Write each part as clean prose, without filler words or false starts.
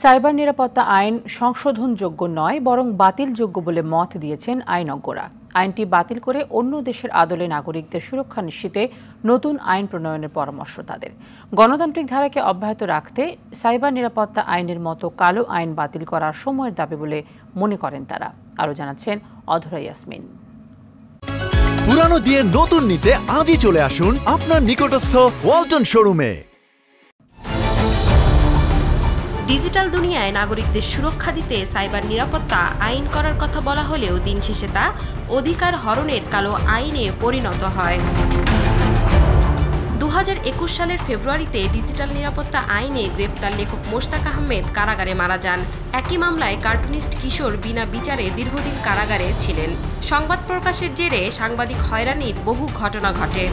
Cyber নিরাপত্তা আইন সংশোধনযোগ্য নয়, বরং বাতিলযোগ্য বলে মত দিয়েছেন আইনজ্ঞরা। আইনটি বাতিল করে অন্য দেশের আদলে নাগরিকদের সুরক্ষা নিশ্চিতে নতুন আইন প্রণয়নের পরামর্শ তাদের। গণতান্ত্রিক ধারাকে অব্যাহত রাখতে সাইবার নিরাপত্তা আইনের মতো কালো আইন বাতিল করার সময়ের দাবি বলে মনে করেন তারা। আরও জানাচ্ছেন অধরা ইয়াসমিন। পুরানো দিয়ে নতুন নিতে আজই চলে আসুন আপনার নিকটস্থ ওয়ালটন শোরুমে। ডিজিটাল দুনিয়ায় নাগরিকদের সুরক্ষা দিতে সাইবার নিরাপত্তা আইন করার কথা বলা হলেও দিন শেষে তা অধিকার হরণের কালো আইনে পরিণত হয়। 2021 সালের ফেব্রুয়ারিতে ডিজিটাল নিরাপত্তা আইনে গ্রেপ্তার লেখক মোশতাক আহমেদ কারাগারে মারা যান। একই মামলায় কার্টুনিস্ট কিশোর বিনা বিচারে দীর্ঘদিন কারাগারে ছিলেন। সংবাদ প্রকাশের জেরে সাংবাদিক হয়রানির বহু ঘটনা ঘটে।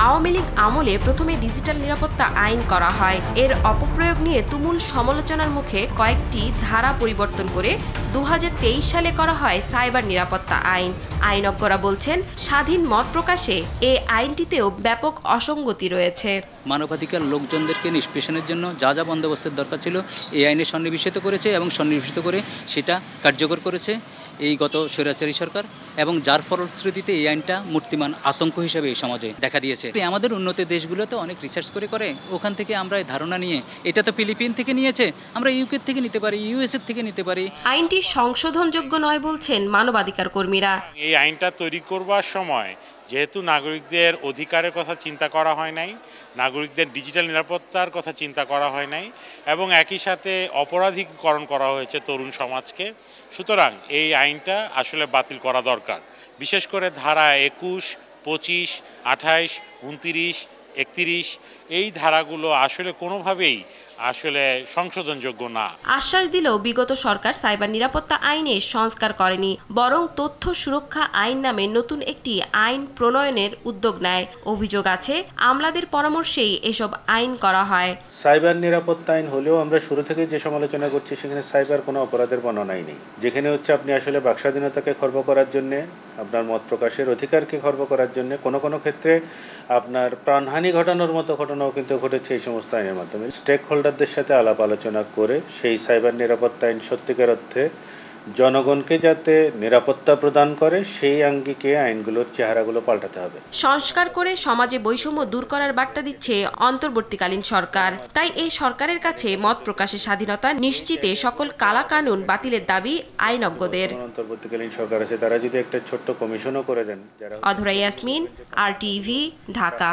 আওয়ামী লীগ আমলে প্রথমে ডিজিটাল নিরাপত্তা আইন করা হয়। এর অপপ্রয়োগ নিয়ে তুমুল সমালোচনার মুখে কয়েকটি ধারা পরিবর্তন করে 2023 সালে করা হয় সাইবার নিরাপত্তা আইন। আইনজ্ঞরা বলছেন, স্বাধীন মত প্রকাশে এই আইনটিতেও ব্যাপক অসঙ্গতি রয়েছে। মানবাধিকার লোকজনদেরকে নিষ্পেষণের জন্য যা যা বন্দোবস্তের দরকার ছিল এই আইনে সন্নিবেশিত করেছে এবং সন্নিবেশিত করে সেটা কার্যকর করেছে এই গত স্বৈরাচারী সরকার, এবং যার ফলশ্রুতিতে এই আইনটা মূর্তিমান আতঙ্ক হিসেবে এই সমাজে দেখা দিয়েছে। আমাদের উন্নত দেশগুলোতে অনেক রিসার্চ করে ওখান থেকে আমরা ধারণা নিয়ে, এটা তো ফিলিপিন থেকে নিয়েছে, আমরা ইউকে থেকে নিতে পারি, ইউএসএ থেকে নিতে পারি। আইনটি সংশোধনযোগ্য নয় বলছেন মানবাধিকার কর্মীরা। এই আইনটা তৈরি করবার সময় যেহেতু নাগরিকদের অধিকারের কথা চিন্তা করা হয় নাই, নাগরিকদের ডিজিটাল নিরাপত্তার কথা চিন্তা করা হয় নাই, এবং একই সাথে অপরাধীকরণ করা হয়েছে তরুণ সমাজকে, সুতরাং এই আইনটা আসলে বাতিল করা দরকার। বিশেষ করে ধারা 21, 25, 28, 29, 31 এই ধারাগুলো আসলে কোনোভাবেই আসলে সংশোধনযোগ্য না। আশ্বাস দিলেও বিগত সরকার সাইবার নিরাপত্তা আইনে সংস্কার করেনি, বরং তথ্য সুরক্ষা আইন নামে নতুন একটি আইন প্রণয়নের উদ্যোগ নেয়। অভিযোগ আছে, আমলাদের পরামর্শেই এসব আইন করা হয়। সাইবার নিরাপত্তা আইন হলেও আমরা শুরু থেকে যে সমালোচনা করছি সেখানে সাইবার কোনো অপরাধের বর্ণনাই নেই। যেখানে হচ্ছে আপনি আসলে বাকস্বাধীনতাকে খর্ব করার জন্যে, আপনার মত প্রকাশের অধিকারকে খর্ব করার জন্য, কোনো ক্ষেত্রে আপনার প্রাণহানি ঘটানোর মতো ঘটনাও কিন্তু ঘটেছে এই সমস্ত আইনের মাধ্যমে। স্টেক হোল্ডারদের সাথে আলাপ আলোচনা করে সেই সাইবার নিরাপত্তা আইন সত্যিকার অর্থে জনগণকে যাতে নিরাপত্তা প্রদান করে সেই আঙ্গিকে আইনগুলোর চেহারাগুলো পাল্টাতে হবে। সংস্কার করে সমাজে বৈষম্য দূর করার বার্তা দিচ্ছে অন্তর্বর্তীকালীন সরকার। তাই এই সরকারের কাছে মত প্রকাশের স্বাধীনতা নিশ্চিতে সকল কালা কানুন বাতিলের দাবি আইনজ্ঞদের। অন্তর্বর্তীকালীন সরকার আছে, তারা যদি একটা ছোট্ট কমিশনও করে দেন। অধরা ইয়াসমিন, RTV, ঢাকা।